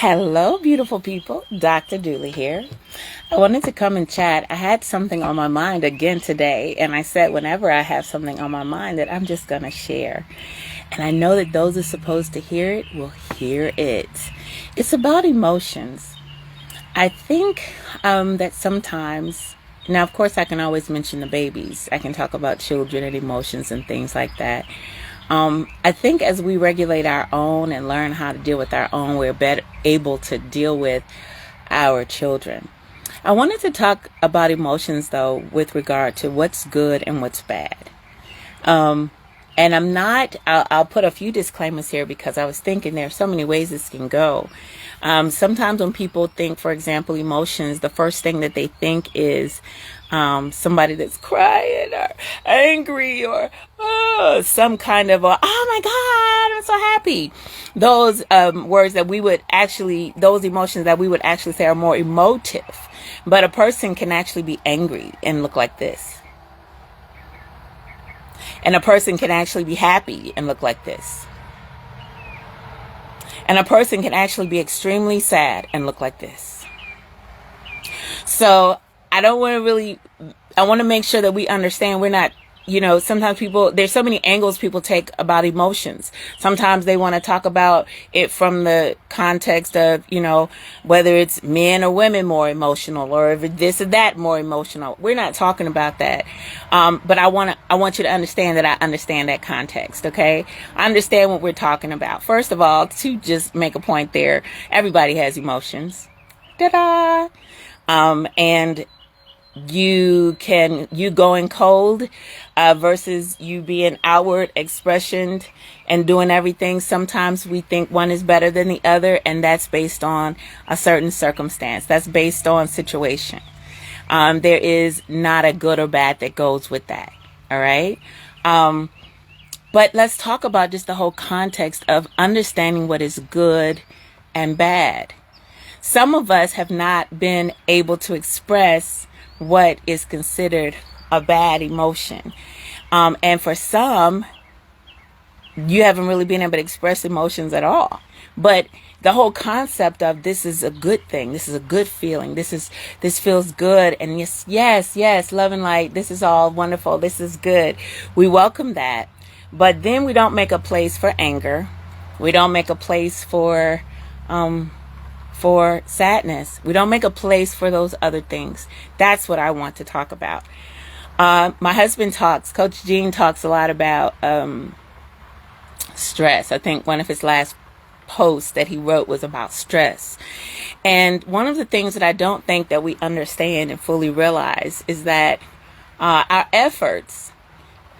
Hello, beautiful people. Dr. Doula here. I wanted to come and chat. I had something on my mind again today, and I said whenever I have something on my mind that I'm just going to share. And I know that those who are supposed to hear it will hear it. It's about emotions. I think that sometimes, now of course I can always mention the babies. I can talk about children and emotions and things like that. I think as we regulate our own and learn how to deal with our own, we're better able to deal with our children. I wanted to talk about emotions, though, with regard to what's good and what's bad. And I'll put a few disclaimers here because I was thinking there are so many ways this can go. Sometimes when people think, for example, emotions, the first thing that they think is somebody that's crying or angry or some kind of, oh my God, I'm so happy. Those words that we would actually, those emotions that we would actually say are more emotive. But a person can actually be angry and look like this. And a person can actually be happy and look like this. And a person can actually be extremely sad and look like this. So I want to make sure that we understand we're not, sometimes there's so many angles people take about emotions. Sometimes they want to talk about it from the context of, whether it's men or women more emotional or if this or that more emotional. We're not talking about that. But I want you to understand that I understand that context. Okay. I understand what we're talking about. First of all, to just make a point there, everybody has emotions. Ta-da! And you going cold versus you being outward expression and doing everything. Sometimes we think one is better than the other, and that's based on a certain circumstance. That's based on situation. There is not a good or bad that goes with that. All right. But let's talk about just the whole context of understanding what is good and bad. Some of us have not been able to express what is considered a bad emotion. And for some, you haven't really been able to express emotions at all. But the whole concept of this is a good thing. This is a good feeling. This feels good. And yes, love and light. This is all wonderful. This is good. We welcome that. But then we don't make a place for anger. We don't make a place for sadness. We don't make a place for those other things. That's what I want to talk about. My husband Coach Gene talks a lot about stress. I think one of his last posts that he wrote was about stress. And one of the things that I don't think that we understand and fully realize is that our efforts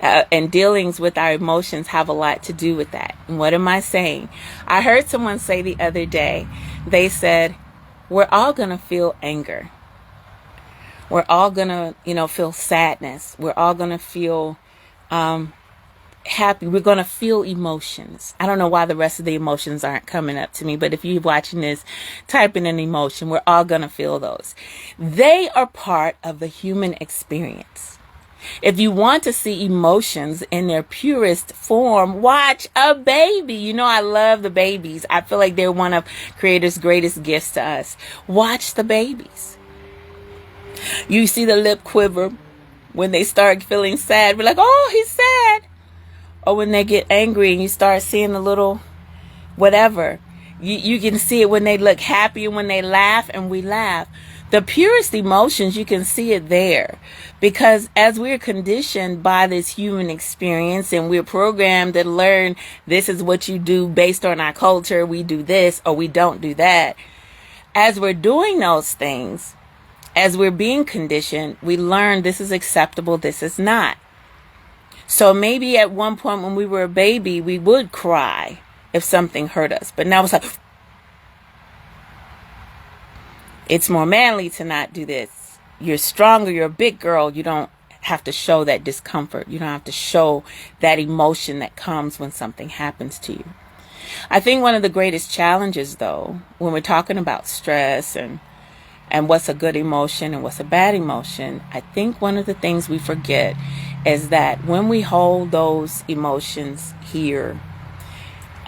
and dealings with our emotions have a lot to do with that. And what am I saying? I heard someone say the other day, they said, we're all going to feel anger. We're all going to, feel sadness. We're all going to feel happy. We're going to feel emotions. I don't know why the rest of the emotions aren't coming up to me, but if you're watching this, type in an emotion. We're all going to feel those. They are part of the human experience. If you want to see emotions in their purest form, watch a baby. I love the babies. I feel like they're one of Creator's greatest gifts to us. Watch the babies. You see the lip quiver when they start feeling sad. We're like, oh, he's sad. Or when they get angry and you start seeing a little whatever. You can see it when they look happy and when they laugh, and we laugh. The purest emotions, you can see it there, because as we're conditioned by this human experience and we're programmed to learn this is what you do based on our culture, we do this or we don't do that. As we're doing those things, as we're being conditioned, we learn this is acceptable, this is not. So maybe at one point when we were a baby, we would cry if something hurt us, but now it's like, it's more manly to not do this. You're stronger. You're a big girl. You don't have to show that discomfort. You don't have to show that emotion that comes when something happens to you. I think one of the greatest challenges, though, when we're talking about stress and what's a good emotion and what's a bad emotion, I think one of the things we forget is that when we hold those emotions here,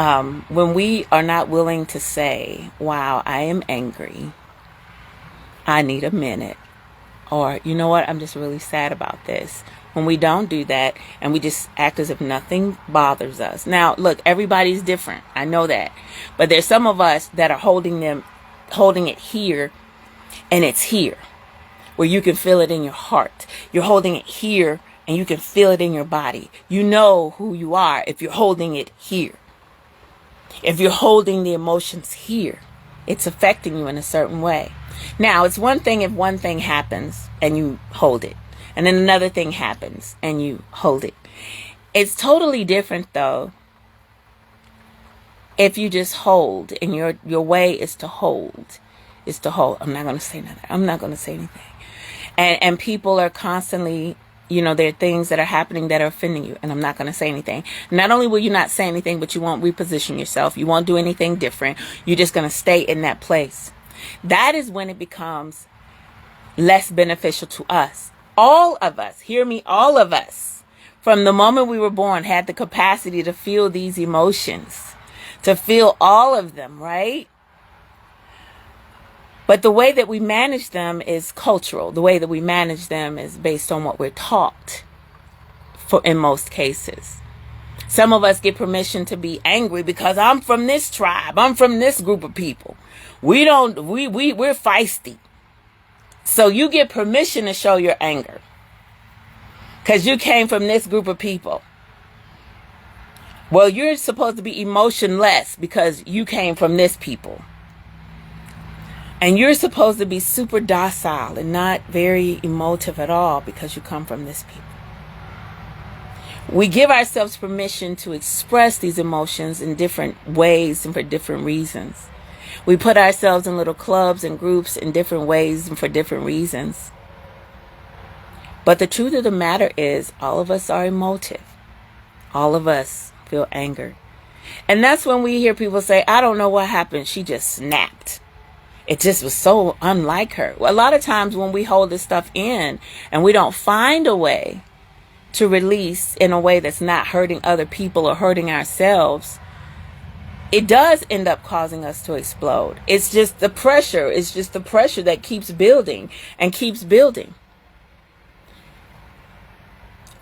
When we are not willing to say, wow, I am angry, I need a minute, or you know what, I'm just really sad about this. When we don't do that and we just act as if nothing bothers us. Now, look, everybody's different. I know that. But there's some of us that are holding it here, and it's here where you can feel it in your heart. You're holding it here and you can feel it in your body. You know who you are if you're holding it here. If you're holding the emotions here, it's affecting you in a certain way. Now, it's one thing if one thing happens and you hold it, and then another thing happens and you hold it. It's totally different, though, if you just hold, and your way is to hold. I'm not going to say nothing. I'm not going to say anything. And people are constantly, there are things that are happening that are offending you, and I'm not going to say anything. Not only will you not say anything, but you won't reposition yourself. You won't do anything different. You're just going to stay in that place. That is when it becomes less beneficial to us. All of us, hear me, all of us, from the moment we were born, had the capacity to feel these emotions, to feel all of them, right? But the way that we manage them is cultural. The way that we manage them is based on what we're taught, in most cases. Some of us get permission to be angry because I'm from this tribe. I'm from this group of people. We're feisty. So you get permission to show your anger because you came from this group of people. Well, you're supposed to be emotionless because you came from this people. And you're supposed to be super docile and not very emotive at all because you come from this people. We give ourselves permission to express these emotions in different ways and for different reasons. We put ourselves in little clubs and groups in different ways and for different reasons. But the truth of the matter is, all of us are emotive. All of us feel anger. And that's when we hear people say, I don't know what happened. She just snapped. It just was so unlike her. Well, a lot of times when we hold this stuff in and we don't find a way to release in a way that's not hurting other people or hurting ourselves, it does end up causing us to explode. It's just the pressure. It's just the pressure that keeps building and keeps building.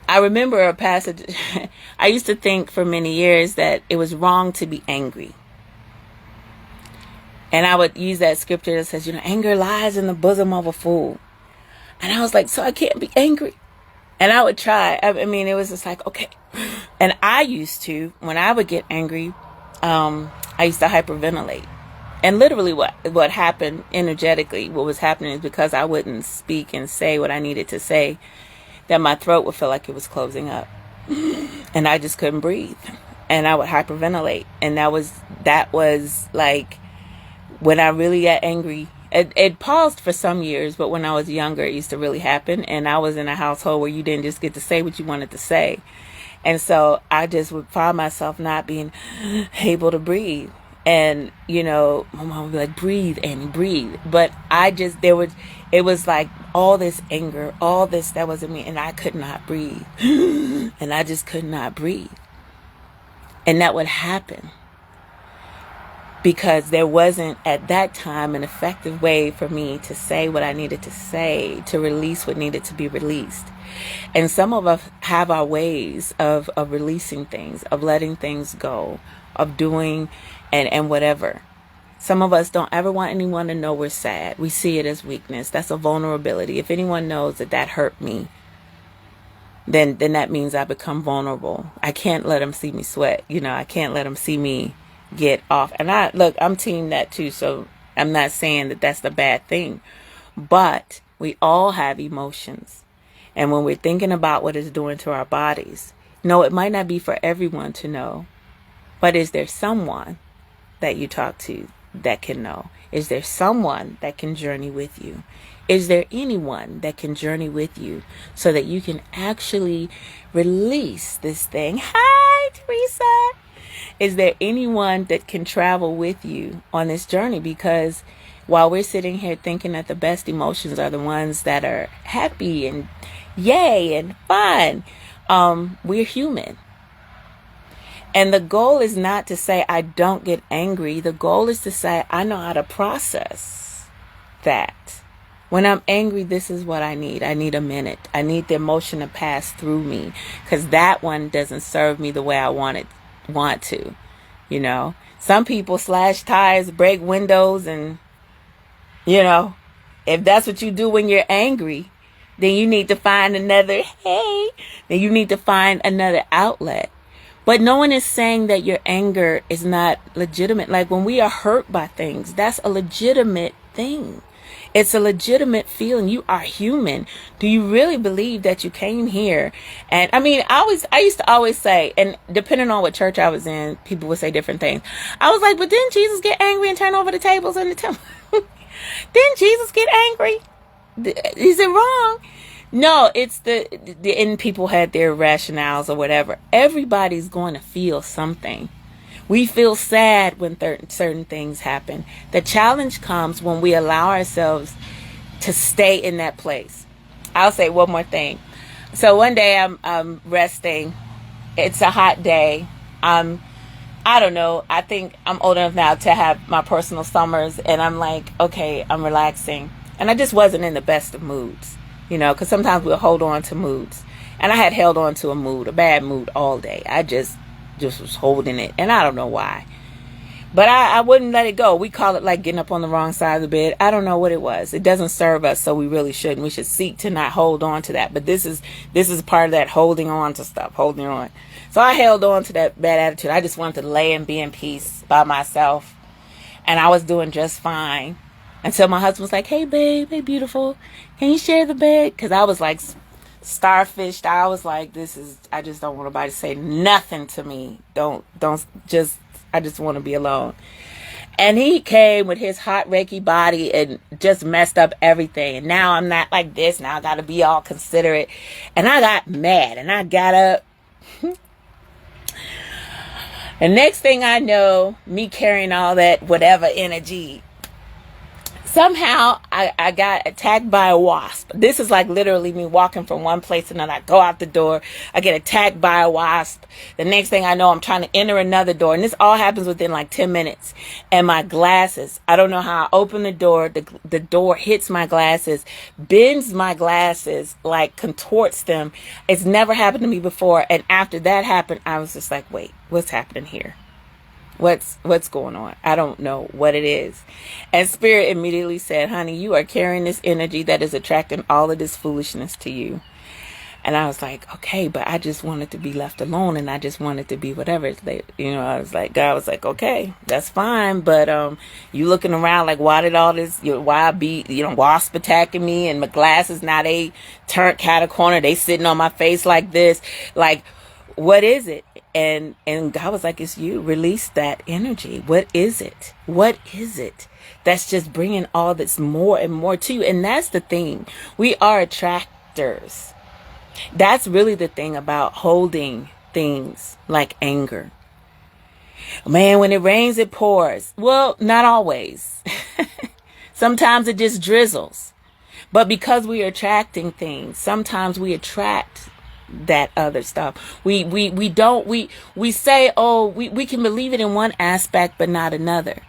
I remember a passage. I used to think for many years that it was wrong to be angry. And I would use that scripture that says, anger lies in the bosom of a fool. And I was like, so I can't be angry. And I would try. I mean, it was just like, okay. And I used to, when I would get angry, I used to hyperventilate. And literally what happened energetically, what was happening is because I wouldn't speak and say what I needed to say, that my throat would feel like it was closing up. And I just couldn't breathe. And I would hyperventilate. And that was like when I really got angry. It paused for some years, but when I was younger, it used to really happen. And I was in a household where you didn't just get to say what you wanted to say. And so I just would find myself not being able to breathe. And, my mom would be like, breathe, Annie, breathe. But it was like all this anger, all this that was in me, and I could not breathe. And I just could not breathe. And that would happen because there wasn't at that time an effective way for me to say what I needed to say, to release what needed to be released. And some of us have our ways of releasing things, of letting things go, of doing and whatever. Some of us don't ever want anyone to know we're sad. We see it as weakness. That's a vulnerability. If anyone knows that hurt me, then that means I become vulnerable. I can't let them see me sweat. I can't let them see me get off. And I'm team that too. So I'm not saying that that's the bad thing, but we all have emotions. And when we're thinking about what it's doing to our bodies, it might not be for everyone to know, but is there someone that you talk to that can know? Is there someone that can journey with you? Is there anyone that can journey with you so that you can actually release this thing? Hi, Teresa. Is there anyone that can travel with you on this journey? Because while we're sitting here thinking that the best emotions are the ones that are happy and yay and fun, we're human. And the goal is not to say I don't get angry. The goal is to say I know how to process that. When I'm angry, this is what I need. I need a minute. I need the emotion to pass through me, because that one doesn't serve me the way I want to. You know, some people slash tires, break windows, and, you know, if that's what you do when you're angry, then you need to find another, then you need to find another outlet. But no one is saying that your anger is not legitimate. Like when we are hurt by things, that's a legitimate thing. It's a legitimate feeling. You are human. Do you really believe that you came here? And I mean, I used to always say, and depending on what church I was in, people would say different things. I was like, but didn't Jesus get angry and turn over the tables in the temple? Didn't Jesus get angry? Is it wrong? No, it's and people had their rationales or whatever. Everybody's going to feel something. We feel sad when certain things happen. The challenge comes when we allow ourselves to stay in that place. I'll say one more thing. So one day I'm resting. It's a hot day. I don't know. I think I'm old enough now to have my personal summers, and I'm like, okay, I'm relaxing. And I just wasn't in the best of moods, you know, because sometimes we'll hold on to moods. And I had held on to a bad mood all day. I just was holding it, and I don't know why. But I wouldn't let it go. We call it like getting up on the wrong side of the bed. I don't know what it was. It doesn't serve us, so we really shouldn't. We should seek to not hold on to that. But this is part of that holding on to stuff, holding on. So I held on to that bad attitude. I just wanted to lay and be in peace by myself. And I was doing just fine until my husband was like, hey, babe, hey, beautiful, can you share the bed? Because I was like starfished. I was like, I just don't want nobody to say nothing to me. I just want to be alone. And he came with his hot Reiki body and just messed up everything. And now I'm not like this. Now I got to be all considerate. And I got mad and I got up. The next thing I know, me carrying all that whatever energy, somehow I got attacked by a wasp. This is like literally me walking from one place to another. I go out the door. I get attacked by a wasp. The next thing I know, I'm trying to enter another door. And this all happens within like 10 minutes. And my glasses, I don't know how I open the door. The door hits my glasses, bends my glasses, like contorts them. It's never happened to me before. And after that happened, I was just like, wait, what's happening here? What's going on? I don't know what it is. And Spirit immediately said, honey, you are carrying this energy that is attracting all of this foolishness to you. And I was like, okay, but I just wanted to be left alone, and I just wanted to be whatever. You know, I was like, God was like, okay, that's fine. But you looking around like, why did all this, why be, wasp attacking me, and my glasses, now they turned cat a corner. They sitting on my face like this. Like, what is it? And God was like, it's you. Release that energy. What is it? What is it that's just bringing all this more and more to you? And that's the thing. We are attractors. That's really the thing about holding things like anger. Man, when it rains, it pours. Well, not always. Sometimes it just drizzles. But because we are attracting things, sometimes we attract that other stuff. We say, oh, we can believe it in one aspect, but not another.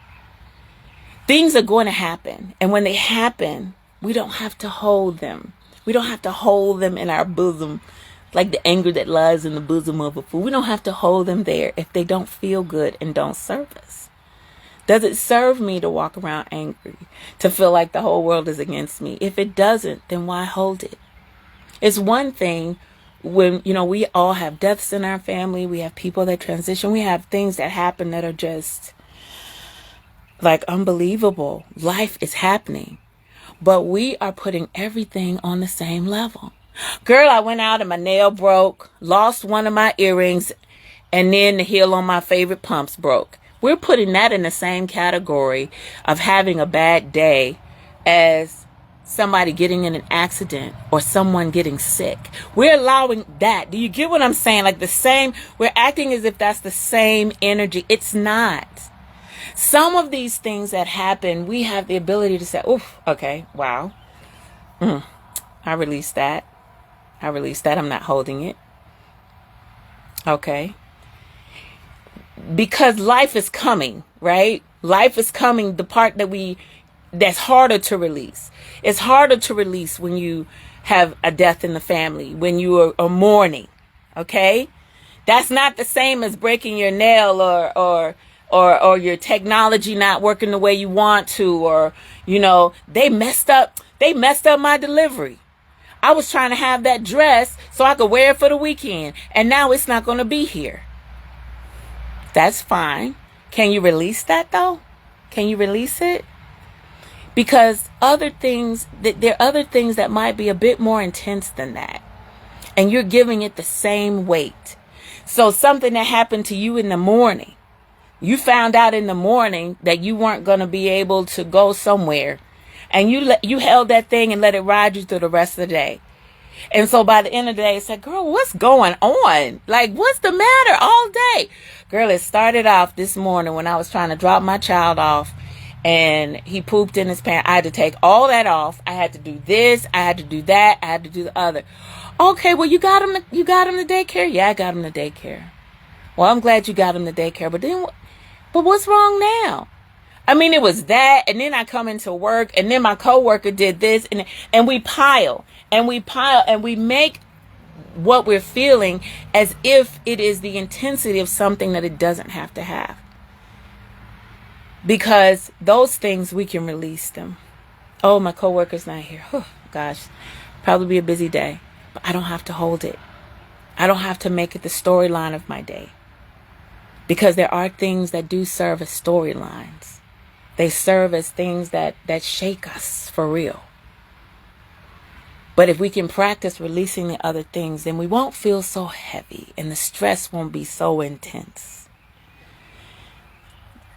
Things are going to happen. And when they happen, we don't have to hold them. We don't have to hold them in our bosom, like the anger that lies in the bosom of a fool. We don't have to hold them there if they don't feel good and don't serve us. Does it serve me to walk around angry, to feel like the whole world is against me? If it doesn't, then why hold it? It's one thing when, we all have deaths in our family. We have people that transition. We have things that happen that are just like unbelievable. Life is happening. But we are putting everything on the same level. Girl, I went out and my nail broke, lost one of my earrings, and then the heel on my favorite pumps broke. We're putting that in the same category of having a bad day as somebody getting in an accident or someone getting sick. We're allowing that. Do you get what I'm saying? Like we're acting as if that's the same energy. It's not. Some of these things that happen, we have the ability to say, oof, okay, wow. I release that. I'm not holding it. Okay. because life is coming, right? Life is coming. The part that's harder to release. It's harder to release when you have a death in the family, when you are mourning. Okay? That's not the same as breaking your nail or your technology not working the way you want to, or, they messed up my delivery. I was trying to have that dress so I could wear it for the weekend, and now it's not going to be here. That's fine. Can you release that though? Can you release it? Because there are other things that might be a bit more intense than that, and you're giving it the same weight. So something that happened to you in the morning, you found out in the morning that you weren't going to be able to go somewhere, and you held that thing and let it ride you through the rest of the day. And so by the end of the day, it's like, girl, what's going on? Like, what's the matter all day? Girl, it started off this morning when I was trying to drop my child off, and he pooped in his pants. I had to take all that off. I had to do this. I had to do that. I had to do the other. Okay, well, you got him to daycare? Yeah, I got him to daycare. Well, I'm glad you got him to daycare. But what's wrong now? I mean, it was that, and then I come into work, and then my coworker did this, and we pile, and we make what we're feeling as if it is the intensity of something that it doesn't have to have. Because those things, we can release them. Oh, my coworker's not here. Oh, gosh, probably be a busy day, but I don't have to hold it. I don't have to make it the storyline of my day. Because there are things that do serve as storylines. They serve as things that shake us for real. But if we can practice releasing the other things, then we won't feel so heavy, and the stress won't be so intense.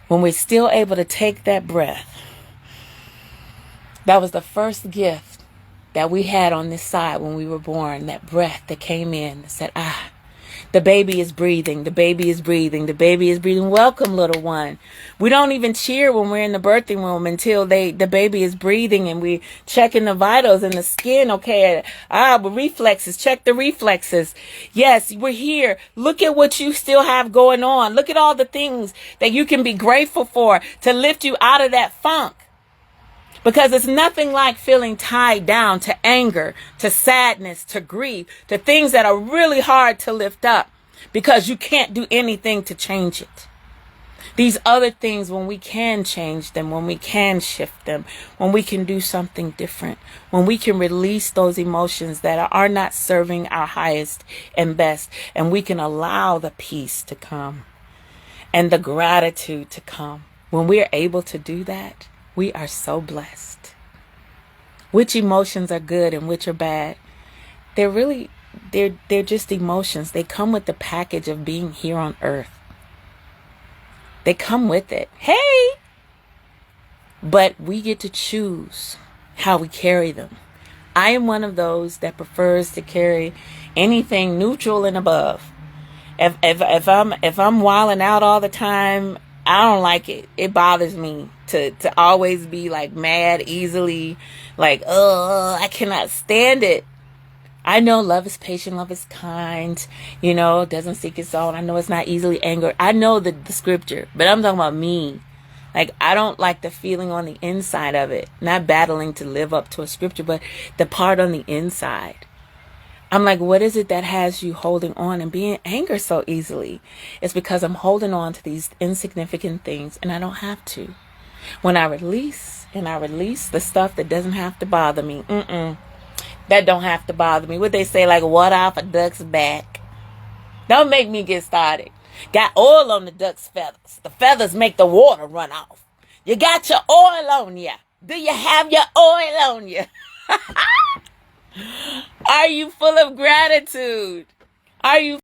When we're still able to take that breath, that was the first gift that we had on this side when we were born, that breath that came in and said, the baby is breathing, the baby is breathing, the baby is breathing. Welcome, little one. We don't even cheer when we're in the birthing room until the baby is breathing, and we checking the vitals and the skin. Okay, reflexes, check the reflexes. Yes, we're here. Look at what you still have going on. Look at all the things that you can be grateful for to lift you out of that funk. Because it's nothing like feeling tied down to anger, to sadness, to grief, to things that are really hard to lift up because you can't do anything to change it. These other things, when we can change them, when we can shift them, when we can do something different, when we can release those emotions that are not serving our highest and best, and we can allow the peace to come and the gratitude to come. When we are able to do that, we are so blessed. Which emotions are good and which are bad? They're just emotions. They come with the package of being here on earth. They come with it. Hey! But we get to choose how we carry them. I am one of those that prefers to carry anything neutral and above. If I'm wilding out all the time, I don't like it. It bothers me to always be like mad easily, like, I cannot stand it. I know love is patient, love is kind, doesn't seek its own. I know it's not easily angered. I know the scripture, but I'm talking about me. Like, I don't like the feeling on the inside of it, not battling to live up to a scripture, but the part on the inside. I'm like, what is it that has you holding on and being angry so easily? It's because I'm holding on to these insignificant things, and I don't have to. When I release the stuff that doesn't have to bother me, that don't have to bother me. What they say, like water off a duck's back. Don't make me get started. Got oil on the duck's feathers. The feathers make the water run off. You got your oil on you. Do you have your oil on you? Are you full of gratitude? Are you